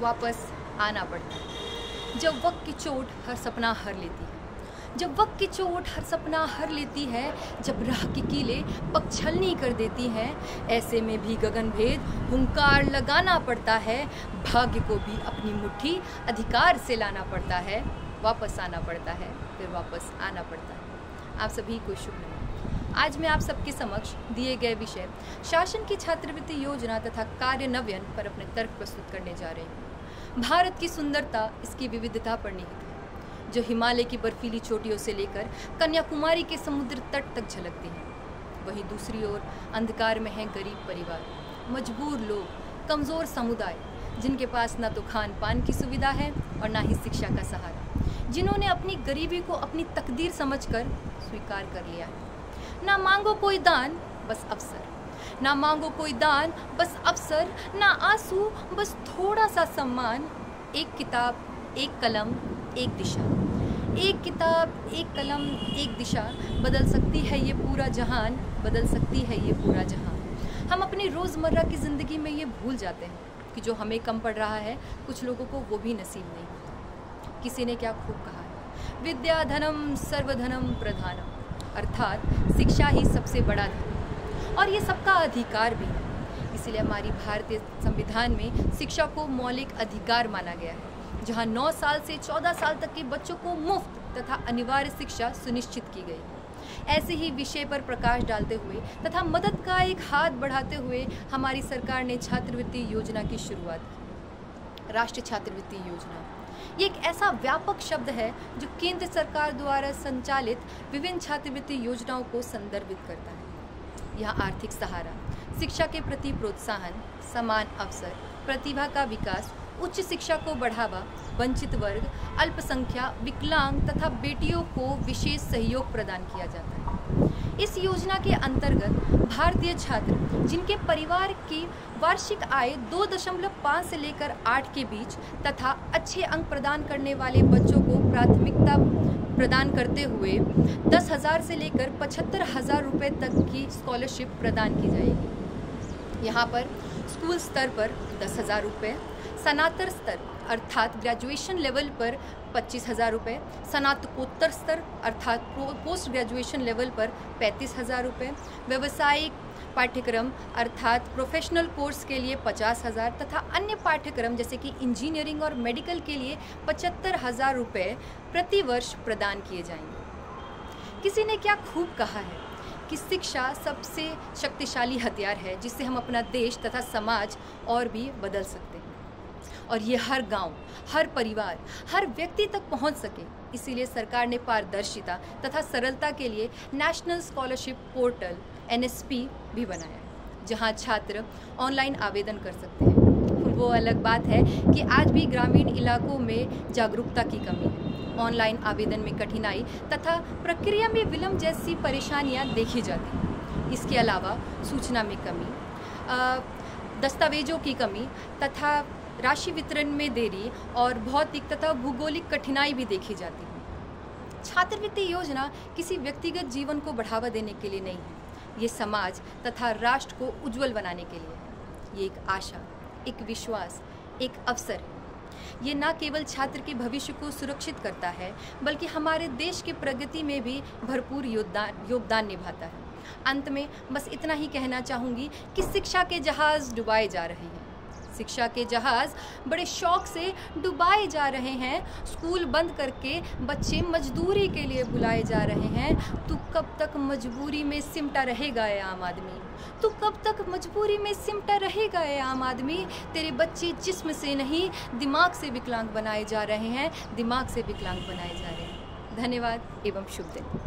वापस आना पड़ता है। जब वक्त की चोट हर सपना हर लेती है, जब वक्त की चोट हर सपना हर लेती है, जब राह की कीलें पगछलनी कर देती हैं, ऐसे में भी गगन भेद हुंकार लगाना पड़ता है। भाग्य को भी अपनी मुट्ठी अधिकार से लाना पड़ता है, वापस आना पड़ता है, फिर वापस आना पड़ता है। आप सभी को शुभ नमन। आज मैं आप सबके समक्ष दिए गए विषय शासन की छात्रवृत्ति योजना तथा कार्यान्वयन पर अपने तर्क प्रस्तुत करने जा रहे हूँ। भारत की सुंदरता इसकी विविधता पर निहित है, जो हिमालय की बर्फीली चोटियों से लेकर कन्याकुमारी के समुद्र तट तक झलकती है। वहीं दूसरी ओर अंधकार में हैं गरीब परिवार, मजबूर लोग, कमज़ोर समुदाय, जिनके पास ना तो खान पान की सुविधा है और ना ही शिक्षा का सहारा, जिन्होंने अपनी गरीबी को अपनी तकदीर समझकर स्वीकार कर लिया है। ना मांगो कोई दान बस अवसर, ना मांगो कोई दान बस अवसर, ना आंसू बस थोड़ा सा सम्मान। एक किताब, एक कलम, एक दिशा, एक किताब, एक कलम, एक दिशा, बदल सकती है ये पूरा जहान, बदल सकती है ये पूरा जहान। हम अपनी रोज़मर्रा की ज़िंदगी में ये भूल जाते हैं कि जो हमें कम पड़ रहा है कुछ लोगों को वो भी नसीब नहीं होता। किसी ने क्या खूब कहा है, विद्या धनम सर्वधनम प्रधानम, अर्थात शिक्षा ही सबसे बड़ा धन और ये सबका अधिकार भी है। इसीलिए हमारी भारतीय संविधान में शिक्षा को मौलिक अधिकार माना गया है, जहां 9 साल से 14 साल तक के बच्चों को मुफ्त तथा अनिवार्य शिक्षा सुनिश्चित की गई। ऐसे ही विषय पर प्रकाश डालते हुए तथा मदद का एक हाथ बढ़ाते हुए हमारी सरकार ने छात्रवृत्ति योजना की शुरुआत की। राष्ट्रीय छात्रवृत्ति योजना ये एक ऐसा व्यापक शब्द है जो केंद्र सरकार द्वारा संचालित विभिन्न छात्रवृत्ति योजनाओं को संदर्भित करता है। यह आर्थिक सहारा, शिक्षा के प्रति प्रोत्साहन, समान अवसर, प्रतिभा का विकास, उच्च शिक्षा को बढ़ावा, वंचित वर्ग, अल्पसंख्यक, विकलांग तथा बेटियों को विशेष सहयोग प्रदान किया जाता है। इस योजना के अंतर्गत भारतीय छात्र जिनके परिवार की वार्षिक आय 2.5 से लेकर 8 के बीच तथा अच्छे अंक प्रदान करने वाले बच्चों को प्राथमिकता प्रदान करते हुए 10,000 से लेकर 75,000 रुपये तक की स्कॉलरशिप प्रदान की जाएगी। यहाँ पर स्कूल स्तर पर 10,000 रुपये, स्नातक स्तर अर्थात ग्रेजुएशन लेवल पर 25,000 रुपये, स्नातकोत्तर स्तर अर्थात पोस्ट ग्रेजुएशन लेवल पर 35,000 रुपये, व्यावसायिक पाठ्यक्रम अर्थात प्रोफेशनल कोर्स के लिए 50,000 तथा अन्य पाठ्यक्रम जैसे कि इंजीनियरिंग और मेडिकल के लिए 75,000 रुपये प्रति वर्ष प्रदान किए जाएंगे। किसी ने क्या खूब कहा है कि शिक्षा सबसे शक्तिशाली हथियार है जिससे हम अपना देश तथा समाज और भी बदल सकते हैं और ये हर गांव, हर परिवार, हर व्यक्ति तक पहुंच सके। इसीलिए सरकार ने पारदर्शिता तथा सरलता के लिए नेशनल स्कॉलरशिप पोर्टल NSP भी बनाया है, जहां छात्र ऑनलाइन आवेदन कर सकते हैं। वो अलग बात है कि आज भी ग्रामीण इलाकों में जागरूकता की कमी है, ऑनलाइन आवेदन में कठिनाई तथा प्रक्रिया में विलंब जैसी परेशानियां देखी जाती हैं। इसके अलावा सूचना में कमी, दस्तावेजों की कमी तथा राशि वितरण में देरी और भौतिक तथा भूगोलिक कठिनाई भी देखी जाती है। छात्रवृत्ति योजना किसी व्यक्तिगत जीवन को बढ़ावा देने के लिए नहीं है, ये समाज तथा राष्ट्र को उज्जवल बनाने के लिए है। ये एक आशा, एक विश्वास, एक अवसर है। ये न केवल छात्र के भविष्य को सुरक्षित करता है बल्कि हमारे देश की प्रगति में भी भरपूर योगदान निभाता है। अंत में बस इतना ही कहना चाहूँगी कि शिक्षा के जहाज़ डुबाए जा रहे हैं, शिक्षा के जहाज़ बड़े शौक से डुबाए जा रहे हैं। स्कूल बंद करके बच्चे मजदूरी के लिए बुलाए जा रहे हैं। तू कब तक मजबूरी में सिमटा रहेगा ए आम आदमी, तू कब तक मजबूरी में सिमटा रहेगा ए आम आदमी। तेरे बच्चे जिस्म से नहीं दिमाग से विकलांग बनाए जा रहे हैं, दिमाग से विकलांग बनाए जा रहे हैं। धन्यवाद एवं शुभ दिन।